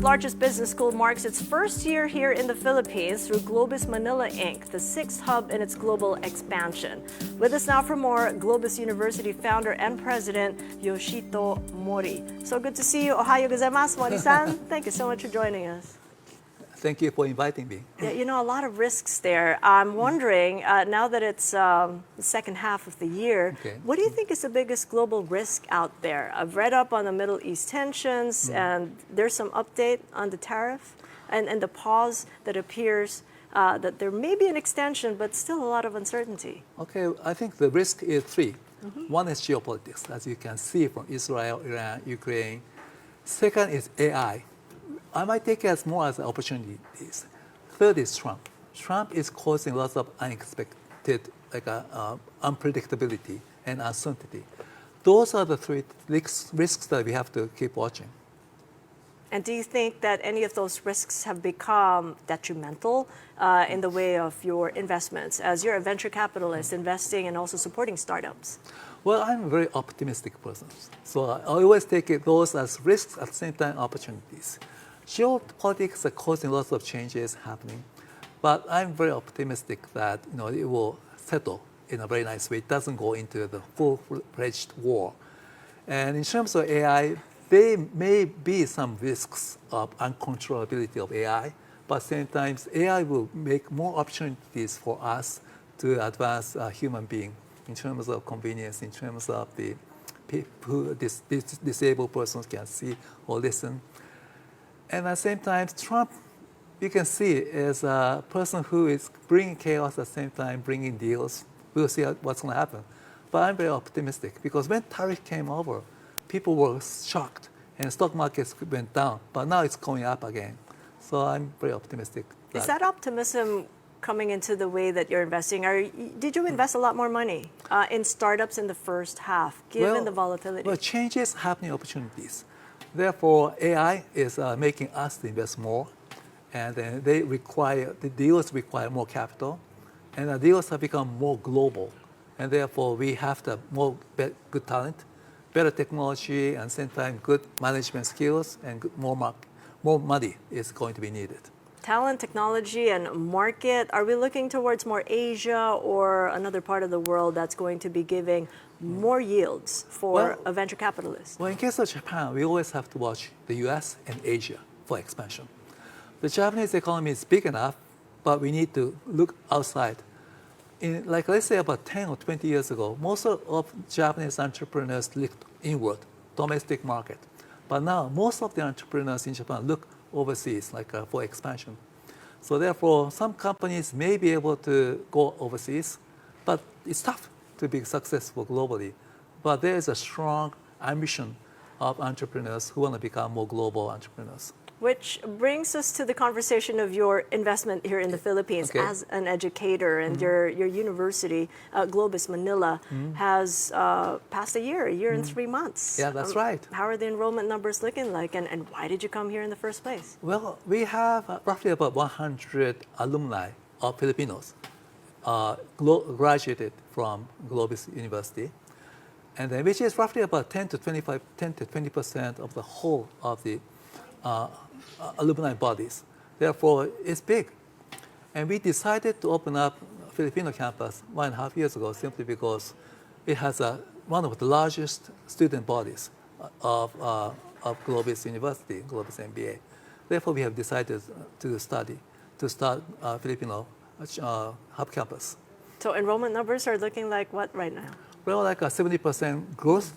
Asia's largest business school marks its first year here in the Philippines through Globist Manila Inc., the sixth hub in its global expansion. With us now for more, Globis University founder and president Yoshito Hori. So good to see you. Ohayo gozaimasu, Mori-san. Thank you so much for joining us. Thank you for inviting me. Yeah, you know, a lot of risks there. I'm wondering, now that it's the second half of the year, what do you think is the biggest global risk out there? I've read up on the Middle East tensions, and there's some update on the tariff and the pause that appears that there may be an extension, but still a lot of uncertainty. Okay, I think the risk is three. One is geopolitics, as you can see from Israel, Iran, Ukraine. Second is AI. I might take it as more as opportunities. Third is Trump. Trump is causing lots of unexpected, unpredictability and uncertainty. Those are the three risks that we have to keep watching. And do you think that any of those risks have become detrimental in the way of your investments, as you're a venture capitalist investing and also supporting startups? Well, I'm a very optimistic person. So I always take those as risks at the same time opportunities. Geopolitics are causing lots of changes happening, but I'm very optimistic that it will settle in a very nice way. It doesn't go into the full-fledged war. And in terms of AI, there may be some risks of uncontrollability of AI, but at the same time, AI will make more opportunities for us to advance human being in terms of convenience, in terms of the people, disabled persons can see or listen. And at the same time, Trump, you can see, is a person who is bringing chaos at the same time, bringing deals. We'll see what's going to happen. But I'm very optimistic because when tariff came over, people were shocked and stock markets went down. But now it's going up again. So I'm very optimistic. Is that optimism coming into the way that you're investing? Did you invest a lot more money in startups in the first half, given the volatility? Well, changes happening opportunities. Therefore, AI is making us to invest more, and then the deals require more capital, and the deals have become more global, and therefore we have to have more good talent, better technology, and at the same time good management skills, and more money is going to be needed. Talent, technology, and market, are we looking towards more Asia or another part of the world that's going to be giving more yields for a venture capitalist? Well, in case of Japan, we always have to watch the US and Asia for expansion. The Japanese economy is big enough, but we need to look outside. Let's say about 10 or 20 years ago, most of Japanese entrepreneurs looked inward, domestic market. But now, most of the entrepreneurs in Japan look overseas, for expansion. So therefore, some companies may be able to go overseas, but it's tough to be successful globally. But there is a strong ambition of entrepreneurs who want to become more global entrepreneurs. Which brings us to the conversation of your investment here in the Philippines as an educator, and your university, Globis Manila, has passed a year and 3 months. Yeah, that's right. How are the enrollment numbers looking like, and why did you come here in the first place? Well, we have roughly about 100 alumni of Filipinos graduated from Globis University, and then, which is roughly about 10 to 20% of the whole of the alumni bodies. Therefore, it's big. And we decided to open up a Filipino campus 1.5 years ago simply because it has one of the largest student bodies of Globis University, Globis MBA. Therefore, we have decided to start Filipino hub campus. So enrollment numbers are looking like what right now? Well, like a 70% growth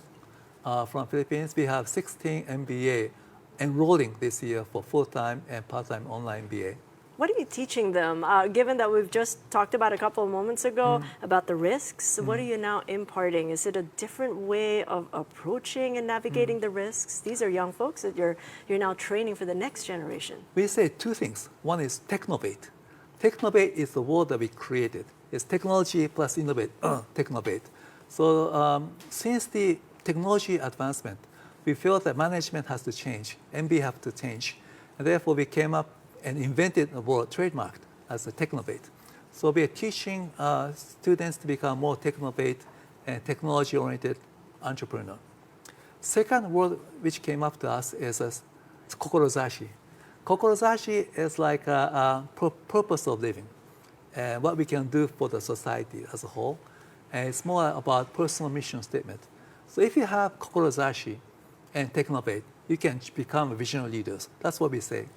from Philippines. We have 16 MBA enrolling this year for full-time and part-time online MBA. What are you teaching them? Given that we've just talked about a couple of moments ago about the risks, what are you now imparting? Is it a different way of approaching and navigating the risks? These are young folks that you're now training for the next generation. We say two things. One is technovate. Technovate is the word that we created. It's technology plus innovate, technovate. So since the technology advancement, we felt that management has to change, MBA have to change. And therefore, we came up and invented a word trademarked as a technovate. So we are teaching students to become more technovate and technology-oriented entrepreneur. Second word which came up to us is kokorozashi. Kokorozashi is like a purpose of living and what we can do for the society as a whole. And it's more about personal mission statement. So if you have kokorozashi and technovate, you can become visionary leaders. That's what we say.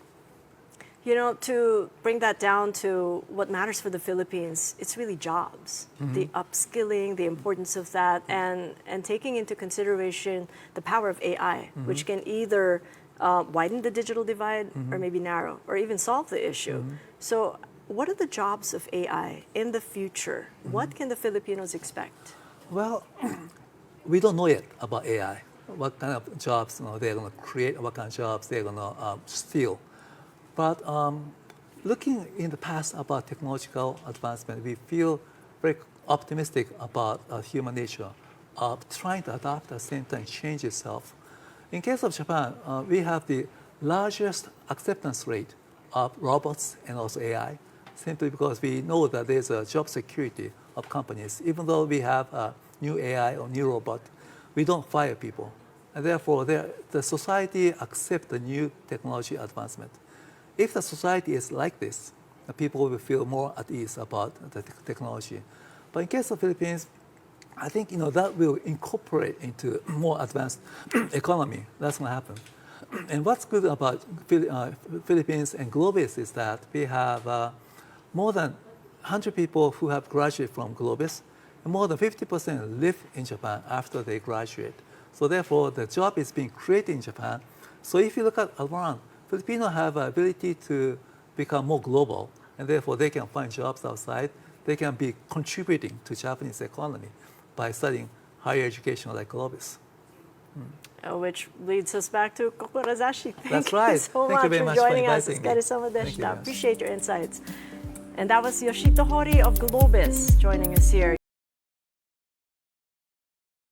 You know, to bring that down to what matters for the Philippines, it's really jobs, the upskilling, the importance of that, and taking into consideration the power of AI, which can either widen the digital divide or maybe narrow or even solve the issue. So what are the jobs of AI in the future? What can the Filipinos expect? Well, we don't know yet about AI. What kind of jobs they're going to create, what kind of jobs they're going to steal. But looking in the past about technological advancement, we feel very optimistic about human nature of trying to adapt at the same time change itself. In case of Japan, we have the largest acceptance rate of robots and also AI, simply because we know that there's a job security of companies. Even though we have a new AI or new robot, we don't fire people. And therefore, the society accepts the new technology advancement. If the society is like this, people will feel more at ease about the technology. But in case of Philippines, I think that will incorporate into more advanced economy. That's going to happen. And what's good about Philippines and Globis is that we have more than 100 people who have graduated from Globis, and more than 50% live in Japan after they graduate. So therefore, the job is being created in Japan. So if you look at around, Filipinos have an ability to become more global, and therefore they can find jobs outside. They can be contributing to Japanese economy by studying higher education like Globis. Which leads us back to kokorozashi. That's right. So Thank you very much for joining for us. inviting me. Appreciate your insights. And that was Yoshito Hori of Globis joining us here.